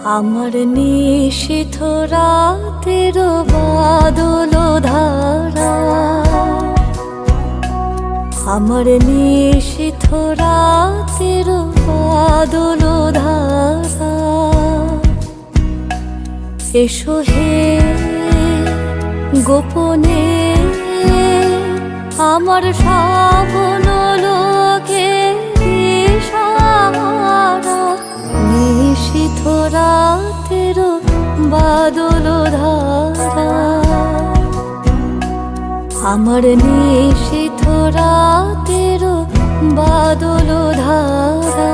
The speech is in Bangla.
আমার নিশীথ রাতের বাদল ধারা, আমার নিশীথ রাতের বাদল ধারা। এসো হে গোপনে আমার শ্রাবণ লোকে দিশাহারা। নিশীথ রাতের বাদল ধারা, আমার নিশীথ রাতের বাদল ধারা।